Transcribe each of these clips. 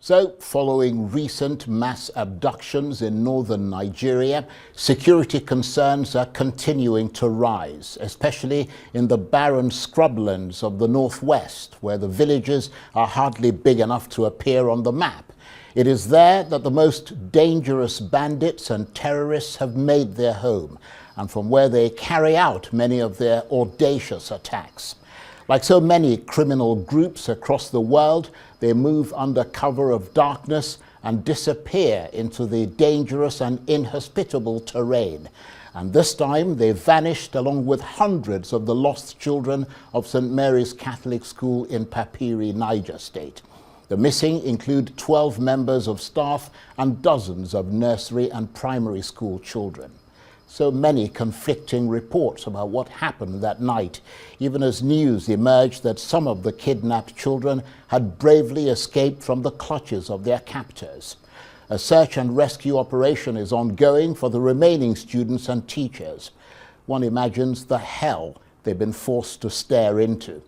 So, following recent mass abductions in northern Nigeria, security concerns are continuing to rise, especially in the barren scrublands of the northwest, where the villages are hardly big enough to appear on the map. It is there that the most dangerous bandits and terrorists have made their home, and from where they carry out many of their audacious attacks. Like so many criminal groups across the world, they move under cover of darkness and disappear into the dangerous and inhospitable terrain. And this time they vanished along with hundreds of the lost children of St. Mary's Catholic School in Papiri, Niger State. The missing include 12 members of staff and dozens of nursery and primary school children. So many conflicting reports about what happened that night, even as news emerged that some of the kidnapped children had bravely escaped from the clutches of their captors. A search and rescue operation is ongoing for the remaining students and teachers. One imagines the hell they've been forced to stare into.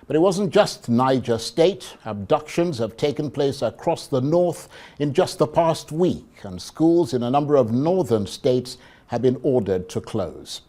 But it wasn't just Niger State. Abductions have taken place across the north in just the past week, and schools in a number of northern states have been ordered to close.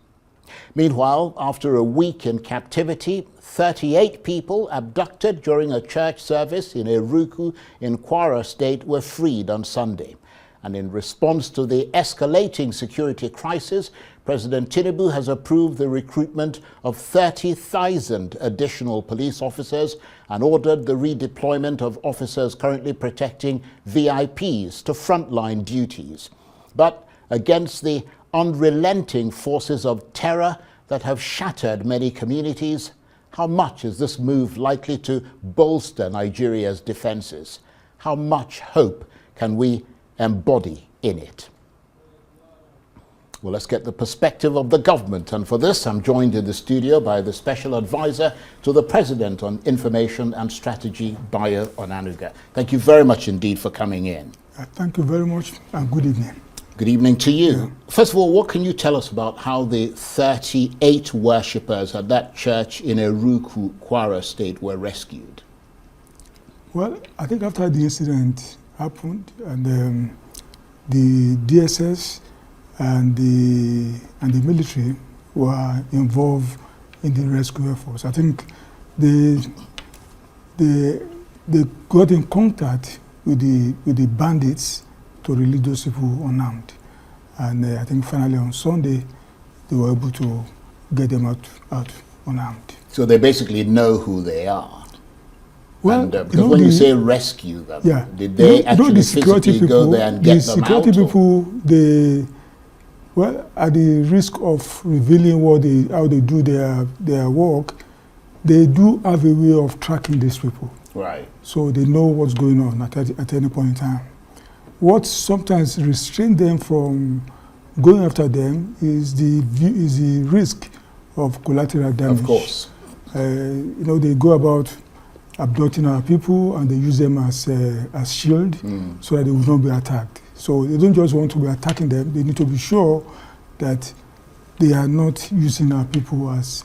Meanwhile, after a week in captivity, 38 people abducted during a church service in Eruku in Kwara State were freed on Sunday. And in response to the escalating security crisis, President Tinubu has approved the recruitment of 30,000 additional police officers and ordered the redeployment of officers currently protecting VIPs to frontline duties. But against the unrelenting forces of terror that have shattered many communities, how much is this move likely to bolster Nigeria's defenses? How much hope can we embody in it? Well, let's get the perspective of the government, and for this I'm joined in the studio by the Special Advisor to the President on Information and Strategy, Bayo Onanuga. Thank you very much indeed for coming in. Thank you very much, and good evening. Good evening to you. Yeah. First of all, what can you tell us about how the 38 worshippers at that church in Eruku, Kwara State were rescued? Well, I think after the incident happened, and the DSS and the military were involved in the rescue efforts. I think they got in contact with the bandits to release those people unarmed. And I think finally on Sunday, they were able to get them out unarmed. So they basically know who they are? Well, and, because when you say rescue them, yeah, did they actually the physically people, go there and get them out? The security people, well, at the risk of revealing how they do their work, they do have a way of tracking these people. Right. So they know what's going on at any point in time. What sometimes restrains them from going after them is the risk of collateral damage. Of course. They go about abducting our people and they use them as shield so that they will not be attacked. So they don't just want to be attacking them, they need to be sure that they are not using our people as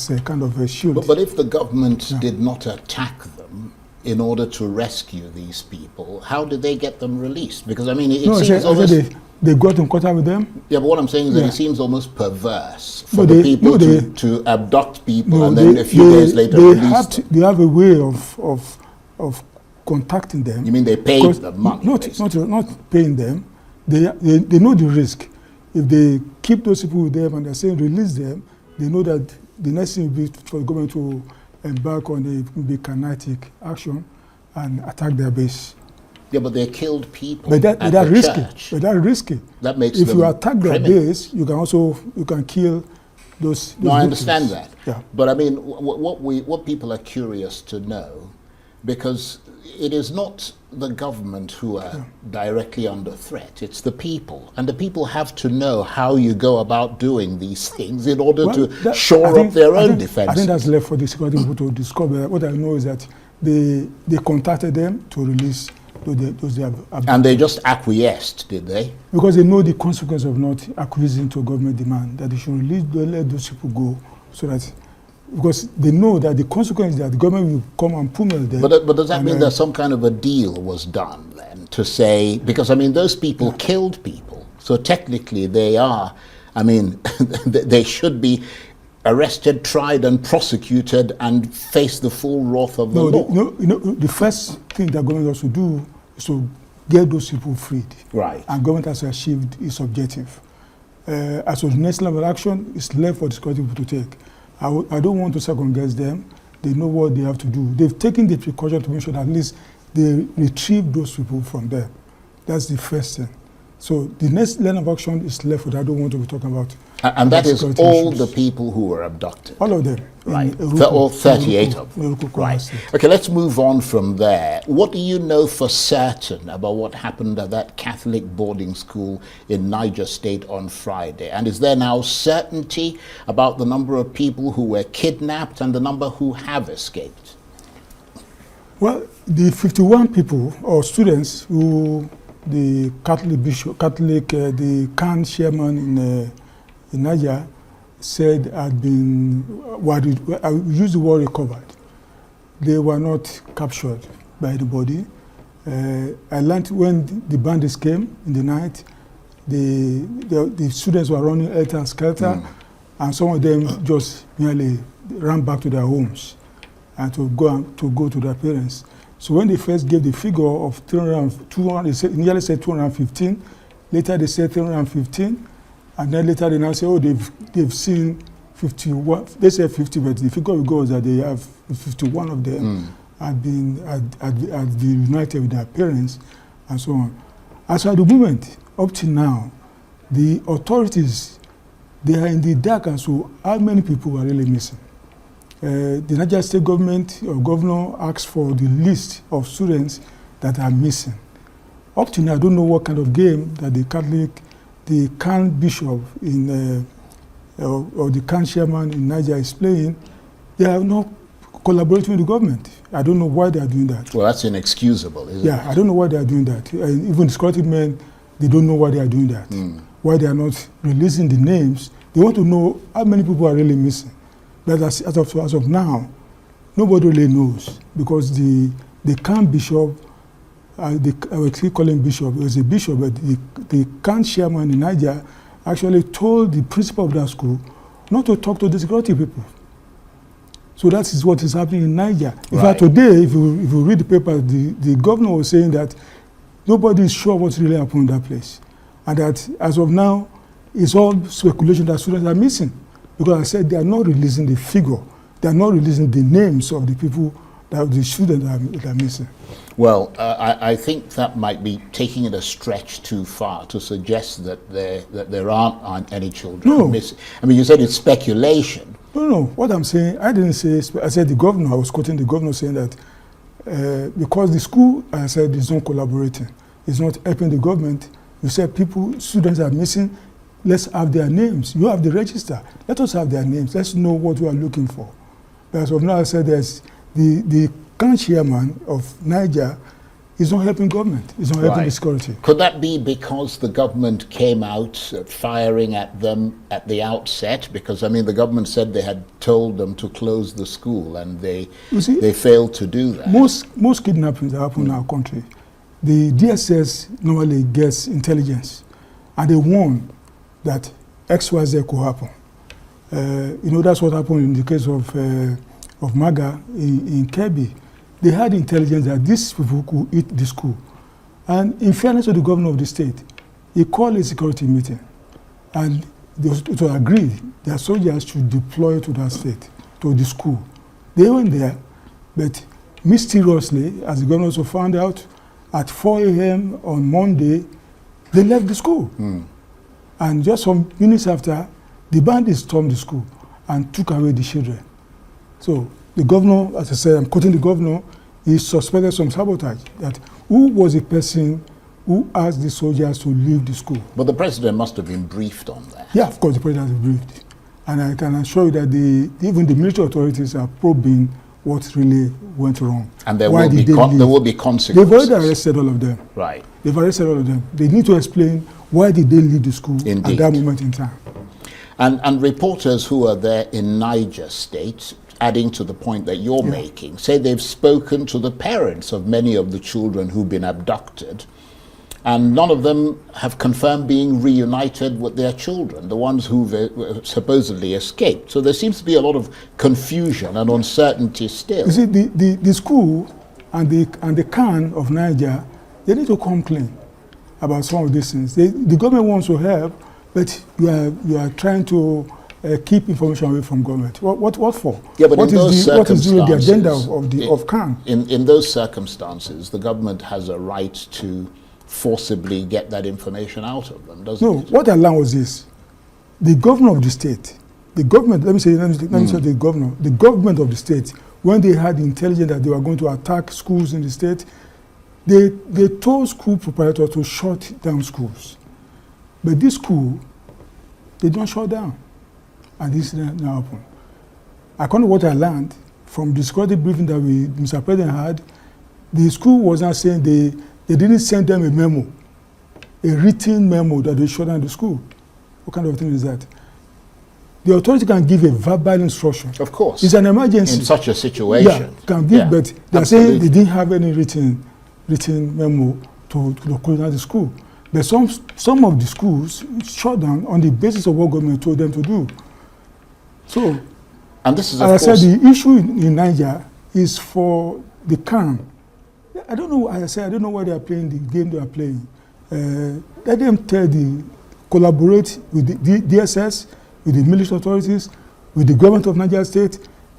a kind of a shield. But if the government did not attack them in order to rescue these people, how did they get them released? Because, I mean, it seems almost... They got in contact with them? Yeah, but what I'm saying is that it seems almost perverse for the people to abduct people and then a few days later release them. They have a way of contacting them. You mean they paid them money? Not paying them. They know the risk. If they keep those people with them and they're saying release them, they know that the next thing will be for the government to embark on a kinetic action and attack their base. Yeah, but they killed people. But that's risky. That makes if them you attack their base, you can kill those. No, I understand that. Yeah. But I mean, what people are curious to know, because it is not the government who are directly under threat, it's the people. And the people have to know how you go about doing these things in order to shore up their own defense. I think that's left for the security people to discover. What I know is that they contacted them to release those and they just acquiesced, did they? Because they know the consequence of not acquiescing to government demand, that they should let those people go so that because they know that the consequence is that the government will come and pummel them. But does that mean that some kind of a deal was done then to say, because I mean those people killed people, so technically they are, I mean, they should be arrested, tried and prosecuted and face the full wrath of the law. The first thing that government has to do is to get those people freed. Right. And government has achieved its objective. As for the next level of action, it's left for the security people to take. I don't want to second guess them. They know what they have to do. They've taken the precaution to make sure that at least they retrieve those people from there. That's the first thing. So the next line of action is left with, I don't want to be talking about. And that is all issues. The people who were abducted? All of them. Right, all 38 of them. Right. Okay, let's move on from there. What do you know for certain about what happened at that Catholic boarding school in Niger State on Friday? And is there now certainty about the number of people who were kidnapped and the number who have escaped? Well, the 51 people or students who the Catholic bishop, the Khan chairman in Niger said had been, I use the word recovered. They were not captured by anybody. I learned when the bandits came in the night, the students were running helter-skelter, and some of them just merely ran back to their homes and to go to their parents. So when they first gave the figure of 200, they nearly said 215, later they said 315, and then later they now say, oh, they've seen 51. They said 50, but the figure we go is that they have 51 of them had been united with their parents, and so on. As for the movement, up to now, the authorities, they are in the dark as to how many people are really missing. The Niger State government or governor asked for the list of students that are missing. Up to now, I don't know what kind of game that the Khan bishop or the Khan chairman in Niger is playing. They are not collaborating with the government. I don't know why they are doing that. Well, that's inexcusable, isn't it? Yeah, I don't know why they are doing that. Even the security men, they don't know why they are doing that. Why they are not releasing the names. They want to know how many people are really missing. But as of now, nobody really knows, because the Khan bishop, I keep calling bishop, he was a bishop, but the Khan chairman in Niger actually told the principal of that school not to talk to the security people. So that is what is happening in Niger. In fact, today, if you read the paper, the governor was saying that nobody is sure what's really happened in that place. And that as of now, it's all speculation that students are missing. Because I said they are not releasing the figure. They are not releasing the names of the people, the students that are missing. Well, I think that might be taking it a stretch too far to suggest that there aren't any children missing. I mean, you said it's speculation. No. What I'm saying, I didn't say, I said the governor, I was quoting the governor saying that because the school, I said, is not collaborating. It's not helping the government. You said students are missing. Let's have their names. You have the register. Let us have their names. Let's know what we are looking for. But as of now, I said there's the Khan chairman of Niger is not helping government. He's not helping the security. Could that be because the government came out firing at them at the outset? Because, I mean, the government said they had told them to close the school, and they failed to do that. Most kidnappings that happen in our country, the DSS normally gets intelligence, and they warn that XYZ could happen. That's what happened in the case of Maga in Kebbi. They had intelligence that these people could hit the school. And in fairness to the governor of the state, he called a security meeting. And it was agreed that soldiers should deploy to that state, to the school. They went there, but mysteriously, as the governor also found out, at 4 a.m. on Monday, they left the school. And just some minutes after, the bandits stormed the school and took away the children. So the governor, as I said, I'm quoting the governor, he suspected some sabotage. That who was the person who asked the soldiers to leave the school? But the president must have been briefed on that. Yeah, of course, the president was briefed. And I can assure you that even the military authorities are probing what really went wrong. And there will be consequences. They've already arrested all of them. Right. They've arrested all of them. They need to explain why did they leave the school Indeed. at that moment in time. And reporters who are there in Niger State adding to the point that you're making, say they've spoken to the parents of many of the children who've been abducted, and none of them have confirmed being reunited with their children, the ones who've supposedly escaped. So there seems to be a lot of confusion and uncertainty still. You see, the school and the Khan of Niger, they need to come clean about some of these things. The government wants to help, but you are trying to keep information away from government. What for? Yeah, but what is the agenda of Khan? In those circumstances, the government has a right to forcibly get that information out of them, doesn't it? No, what I learned was this. The governor of the state, the government, let me say the government of the state, when they had the intelligence that they were going to attack schools in the state, they told school proprietors to shut down schools. But this school, they don't shut down. And this didn't happen. According to what I learned from the security briefing that Mr. President had, the school was not saying they didn't send them a memo, a written memo that they shut down the school. What kind of thing is that? The authority can give a verbal instruction. Of course. It's an emergency. In such a situation. Yeah, can give, but they're saying they didn't have any written memo to close down the school. But some of the schools shut down on the basis of what government told them to do. So, and this is, as I said, the issue in Niger is for the Khan. I don't know. As I said, I don't know why they are playing the game they are playing. Let them collaborate with the DSS, with the military authorities, with the government of Niger State.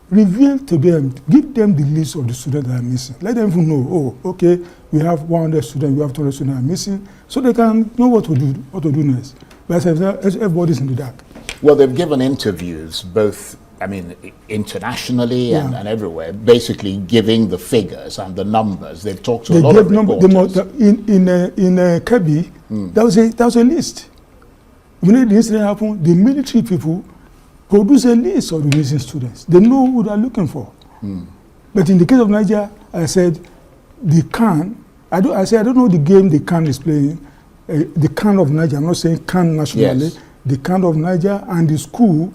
Reveal to them, give them the list of the students that are missing. Let them know, oh, okay, we have 100 students, we have 200 students that are missing, so they can know what to do next. But everybody's in the dark. Well, they've given interviews, both, I mean, internationally and everywhere, basically giving the figures and the numbers. They've talked to a lot of reporters. In Kebbi, that was a list. When the incident happened, the military people produce a list of the missing students. They know who they're looking for. But in the case of Niger, I said, the Khan, I don't know the game the Khan is playing, the Khan of Niger, I'm not saying Khan nationally, yes. The Khan of Niger and the school,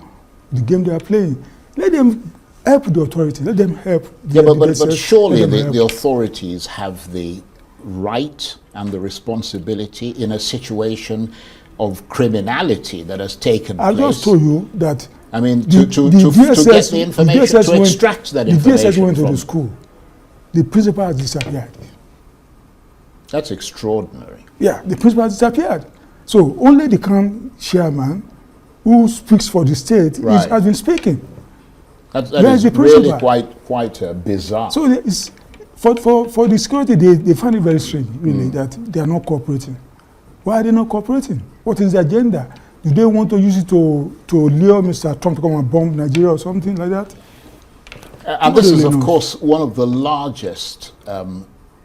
the game they are playing. Let them help the authority, let them help. But surely the authorities have the right and the responsibility in a situation of criminality that has taken place. I just told you that. I mean, to get the information, to extract that information. The DSS went to the school. The principal has disappeared. That's extraordinary. Yeah, the principal has disappeared. So only the Khan chairman, who speaks for the state, has been speaking. That is really quite bizarre. So it's, for the security, they find it very strange, really, that they are not cooperating. Why are they not cooperating? What is the agenda? Do they want to use it to lure Mr. Trump to come and bomb Nigeria or something like that? And this is, of course, one of the largest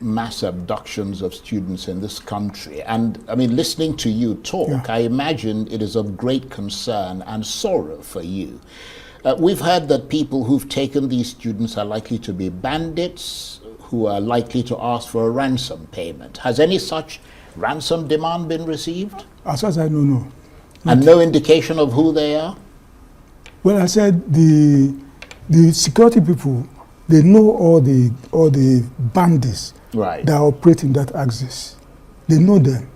mass abductions of students in this country. And I mean, listening to you talk, I imagine it is of great concern and sorrow for you. We've heard that people who've taken these students are likely to be bandits who are likely to ask for a ransom payment. Has any such ransom demand been received? As far as I know, no. And no indication of who they are? Well, I said the security people, they know all the bandits that operate in that axis. They know them.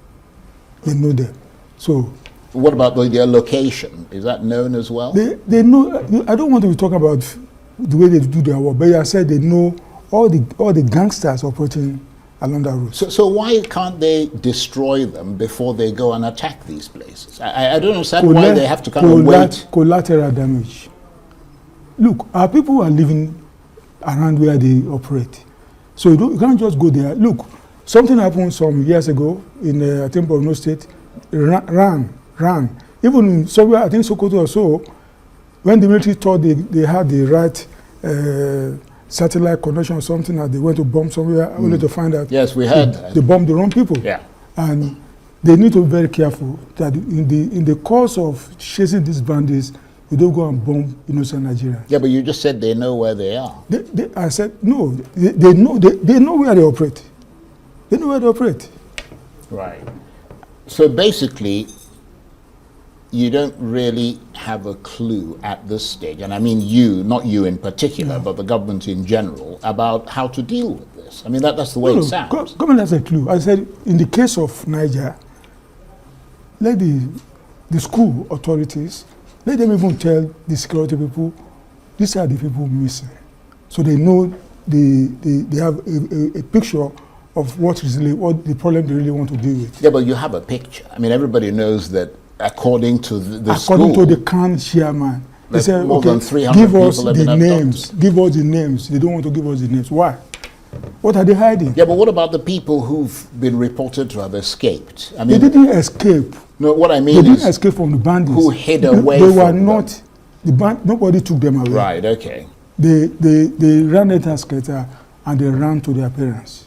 They know them. So. What about their location? Is that known as well? They know. I don't want to be talking about the way they do their work, but I said they know all the gangsters operating along that route. So why can't they destroy them before they go and attack these places? I don't understand why they have to kind of wait. Collateral damage. Look, our people are living around where they operate. So you can't just go there. Look, something happened some years ago in, I think, Borno State. Ran. Even in somewhere, I think Sokoto or so, when the military thought they had the right satellite connection or something, and they went to bomb somewhere, only to find out yes, we heard they bombed the wrong people. Yeah. And they need to be very careful that in the course of chasing these bandits, you don't go and bomb innocent Nigerians. Yeah, but you just said they know where they are. I said no. They know where they operate. They know where they operate. Right. So basically, you don't really have a clue at this stage, and I mean you, not you in particular, but the government in general, about how to deal with this. I mean, that's the way it sounds. Government has a clue. I said, in the case of Niger, let the school authorities, let them even tell the security people, these are the people missing. So they know, they have a picture of what the problem they really want to deal with. Yeah, but you have a picture. I mean, everybody knows that according to the according school, to the CAN chairman, they said, more than 300 give us people have the been names. abducted. Give us the names. They don't want to give us the names. Why? What are they hiding? Yeah, but what about the people who've been reported to have escaped? I They mean, didn't escape. no, what I They mean didn't is, escape from the bandits. who hid away They were from not. Nobody took them away. right, okay. They ran at Asketa and they ran to their parents.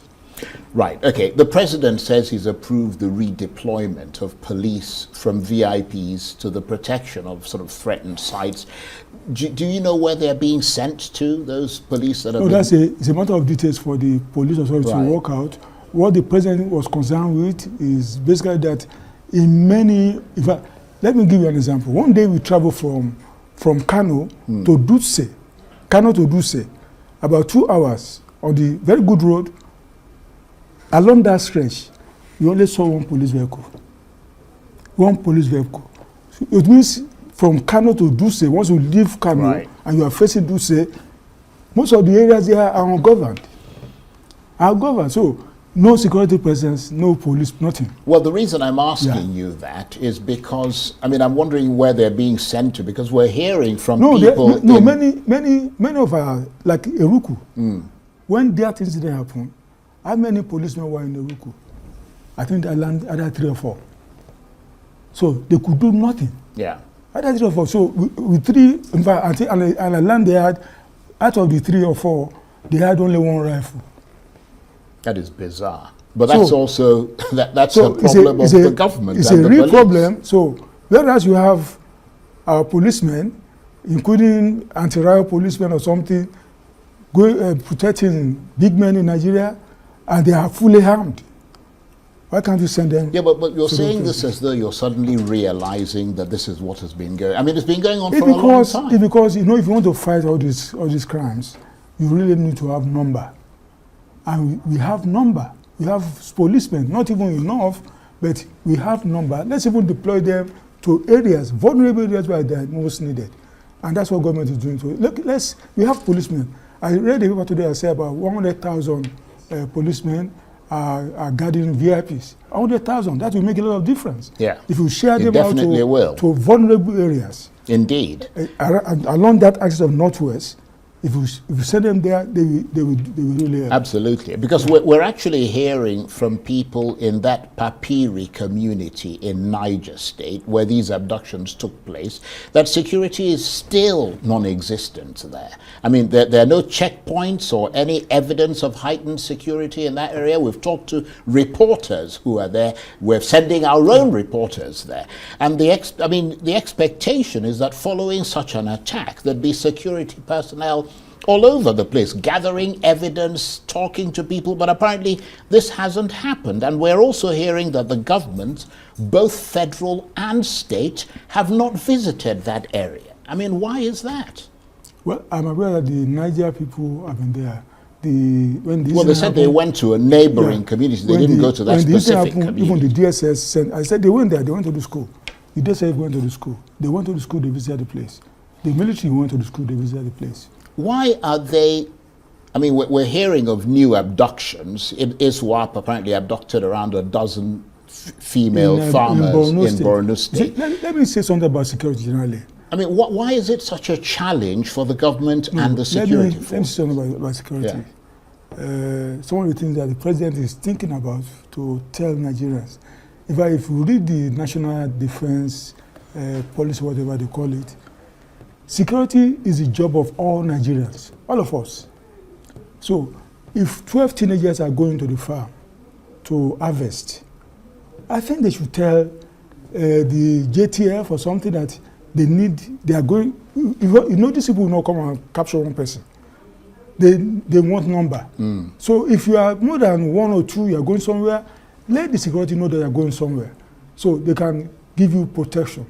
Right, okay. The president says he's approved the redeployment of police from VIPs to the protection of sort of threatened sites. Do you know where they're being sent to, those police that have No, been... it's a matter of details for the police authority to work out. What the president was concerned with is basically that in many... In fact, let me give you an example. One day we traveled from Kano to Dutse. Kano to Dutse, about 2 hours on the very good road. Along that stretch, you only saw one police vehicle. One police vehicle. So it means from Kano to Dutse, once you leave Kano and you are facing Dutse, most of the areas there are ungoverned. So no security presence, no police, nothing. Well, the reason I'm asking you that is because, I mean, I'm wondering where they're being sent to, because we're hearing from people... Many of our, like Eruku, when that incident happened, how many policemen were in Eruku? I think I landed either 3 or 4. So they could do nothing. Yeah. Either 3 or 4. So with 3, in fact, and I land they had, out of the 3 or 4, they had only 1 rifle. That is bizarre. But that's also, that's a problem of the government. It's a real problem. So whereas you have our policemen, including anti-riot policemen or something, protecting big men in Nigeria, and they are fully armed. Why can't you send them? Yeah, but you're saying this as though you're suddenly realizing that this is what has been going. I mean, it's been going on for a long time. It's because, you know, if you want to fight all these crimes, you really need to have number. And we have number. We have policemen, not even enough, but we have number. Let's even deploy them to areas, vulnerable areas where they are most needed. And that's what government is doing. So look, we have policemen. I read a paper today that said about 100,000 policemen are guarding VIPs. 100,000, that will make a lot of difference. Yeah. If you share them out to vulnerable areas. Indeed. Along that axis of Northwest, if you send them there, they will really help. Absolutely. Because we're actually hearing from people in that Papiri community in Niger State, where these abductions took place, that security is still non-existent there. I mean, there are no checkpoints or any evidence of heightened security in that area. We've talked to reporters who are there. We're sending our own reporters there. And the expectation is that following such an attack, there'd be security personnel all over the place, gathering evidence, talking to people, but apparently this hasn't happened. And we're also hearing that the government, both federal and state, have not visited that area. I mean, why is that? Well, I'm aware that the Niger people have been there. They said they went to a neighboring community. They didn't go to that specific community. Even the DSS sent, I said they went there, they went to the school. The DSS went to the school. They went to the school, they visited the place. The military went to the school, they visited the place. Why are they, I mean, we're hearing of new abductions. ISWAP apparently abducted around a dozen female farmers in Borno State. Let me say something about security generally. I mean, why is it such a challenge for the government and the security force? Let me say something about security. Yeah. Some of the things that the president is thinking about to tell Nigerians. If you read the National Defense Policy, whatever they call it, security is the job of all Nigerians, all of us. So if 12 teenagers are going to the farm to harvest, I think they should tell the JTF or something that they are going, you know, these people will not come and capture one person. They want number. So if you are more than 1 or 2, you are going somewhere, let the security know that you are going somewhere. So they can give you protection.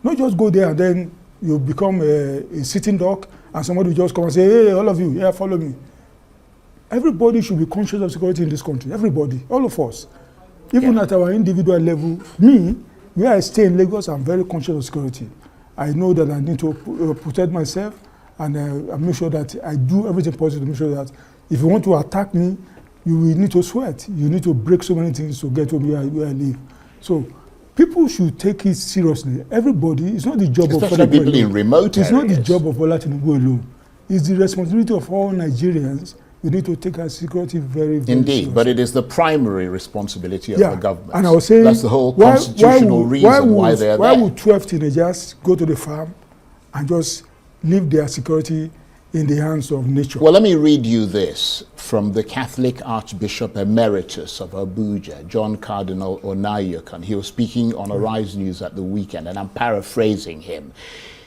Not just go there and then you become a sitting duck and somebody will just come and say, hey, all of you, yeah, follow me. Everybody should be conscious of security in this country. Everybody, all of us. Even at our individual level, me, where I stay in Lagos, I'm very conscious of security. I know that I need to protect myself, and I make sure that I do everything possible to make sure that if you want to attack me, you will need to sweat. You need to break so many things to get to where I live. So people should take it seriously. Everybody, it's not the job of people in remote areas. It's not the job of Bola Tinubu alone. It's the responsibility of all Nigerians. We need to take our security very, very Indeed, seriously. but it is the primary responsibility of the government. And I was saying, that's the whole constitutional reason why they're there. Why would 12 teenagers go to the farm and just leave their security in the hands of nature? Well, let me read you this from the Catholic Archbishop Emeritus of Abuja, John Cardinal Onayukan. He was speaking on Arise News at the weekend, and I'm paraphrasing him.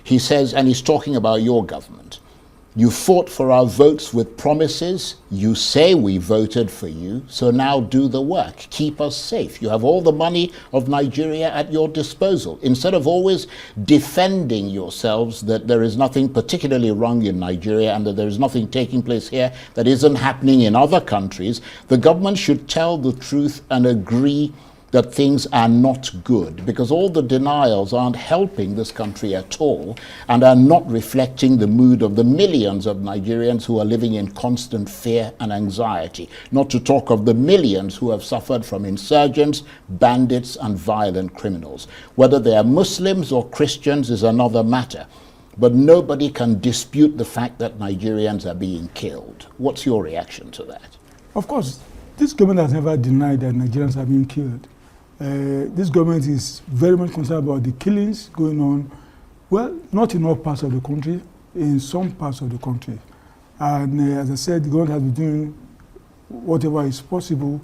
He says, and he's talking about your government, you fought for our votes with promises. You say we voted for you, so now do the work. Keep us safe. You have all the money of Nigeria at your disposal. Instead of always defending yourselves that there is nothing particularly wrong in Nigeria and that there is nothing taking place here that isn't happening in other countries, the government should tell the truth and agree that things are not good, because all the denials aren't helping this country at all and are not reflecting the mood of the millions of Nigerians who are living in constant fear and anxiety, not to talk of the millions who have suffered from insurgents, bandits, and violent criminals. Whether they are Muslims or Christians is another matter, but nobody can dispute the fact that Nigerians are being killed. What's your reaction to that? Of course, this government has never denied that Nigerians are being killed. This government is very much concerned about the killings going on, well, not in all parts of the country, in some parts of the country. And as I said, the government has been doing whatever is possible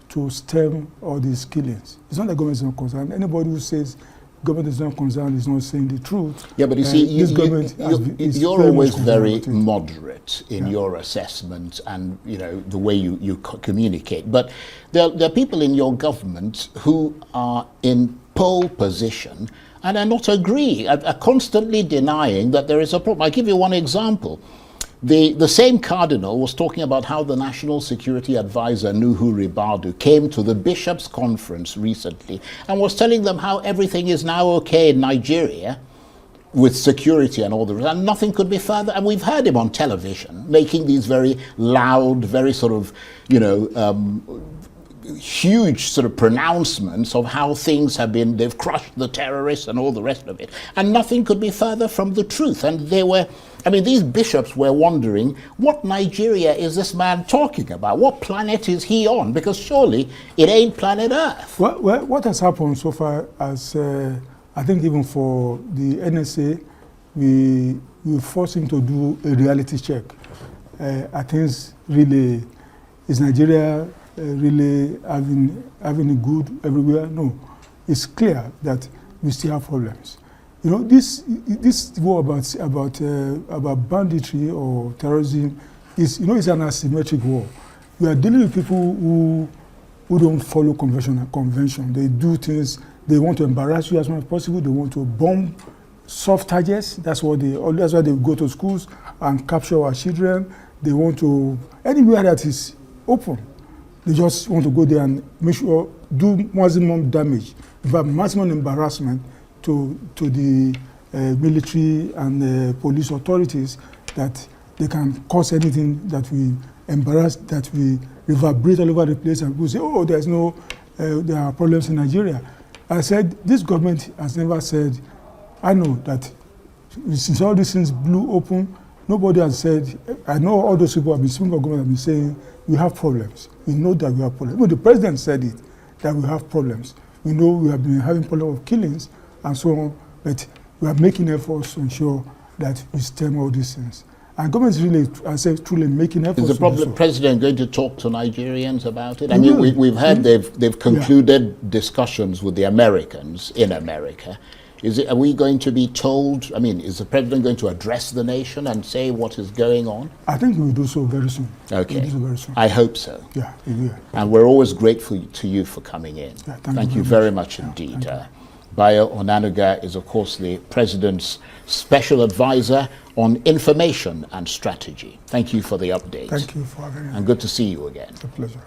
to stem all these killings. It's not that the government is not concerned. Anybody who says government is not concerned is not saying the truth. Yeah, but you see, you're always very moderate in your assessment and the way you communicate. But there are people in your government who are in pole position and are not are constantly denying that there is a problem. I'll give you one example. The same cardinal was talking about how the National Security Advisor, Nuhu Ribadu, came to the bishops' conference recently and was telling them how everything is now okay in Nigeria with security and all the rest, and nothing could be further. And we've heard him on television making these very loud, very sort of, huge sort of pronouncements of how things have been, they've crushed the terrorists and all the rest of it. And nothing could be further from the truth. And these bishops were wondering, what Nigeria is this man talking about? What planet is he on? Because surely it ain't planet Earth. Well, what has happened so far as, I think even for the NSA, we forced him to do a reality check. I think really, is Nigeria really having it good everywhere? No. It's clear that we still have problems. This war about banditry or terrorism is, it's an asymmetric war. We are dealing with people who don't follow convention. They do things, they want to embarrass you as much as possible. They want to bomb soft targets. That's why they go to schools and capture our children. They want to, anywhere that is open, they just want to go there and make sure, do maximum damage, in fact, maximum embarrassment to the military and police authorities, that they can cause anything that we embarrass, that we reverberate all over the place, and people say, oh, there are problems in Nigeria. I said, this government has never said, I know that since all these things blew open, nobody has said, I know all those people have been speaking for government have been saying, we have problems. We know that we have problems. Even the president said it, that we have problems. We know we have been having problems of killings and so on, but we are making efforts to ensure that we stem all these things. And government is really, I say, truly making efforts. Is the president going to talk to Nigerians about it? I mean, we've heard they've concluded discussions with the Americans in America. Are we going to be told, is the president going to address the nation and say what is going on? I think he will do so very soon. Okay. He will do so very soon. I hope so. Yeah, he will. And we're always grateful to you for coming in. Yeah, thank you very much indeed. Bayo Onanuga is, of course, the President's Special Advisor on Information and Strategy. Thank you for the update. Thank you for having me. And good to see you again. It's a pleasure.